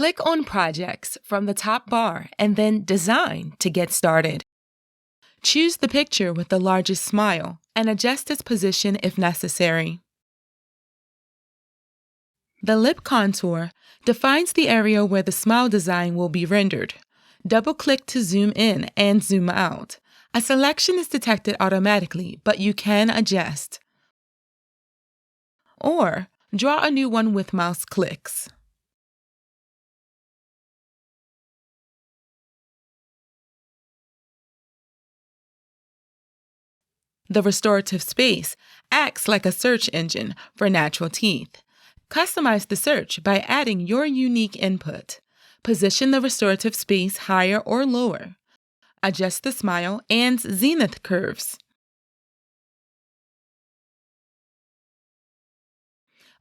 Click on Projects from the top bar and then Design to get started. Choose the picture with the largest smile and adjust its position if necessary. The lip contour defines the area where the smile design will be rendered. Double-click to zoom in and zoom out. A selection is detected automatically, but you can adjust. Or draw a new one with mouse clicks. The restorative space acts like a search engine for natural teeth. Customize the search by adding your unique input. Position the restorative space higher or lower. Adjust the smile and zenith curves.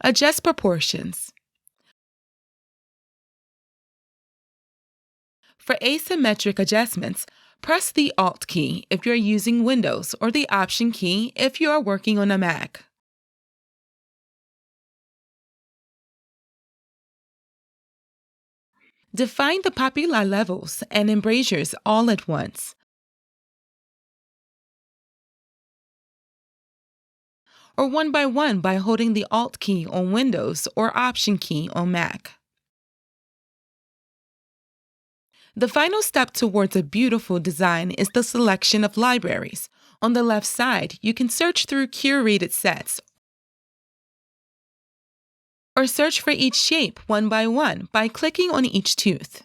Adjust proportions. For asymmetric adjustments, press the Alt key if you're using Windows or the Option key if you are working on a Mac. Define the papilla levels and embrasures all at once. Or one by holding the Alt key on Windows or Option key on Mac. The final step towards a beautiful design is the selection of libraries. On the left side, you can search through curated sets or search for each shape one by clicking on each tooth.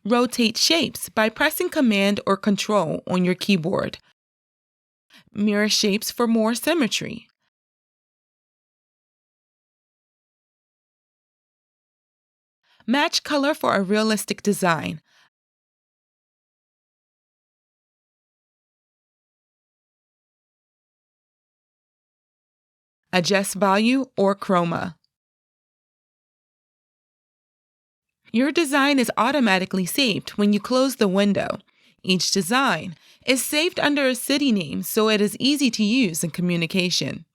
Rotate shapes by pressing Command or Control on your keyboard. Mirror shapes for more symmetry. Match color for a realistic design. Adjust value or chroma. Your design is automatically saved when you close the window. Each design is saved under a city name so it is easy to use in communication.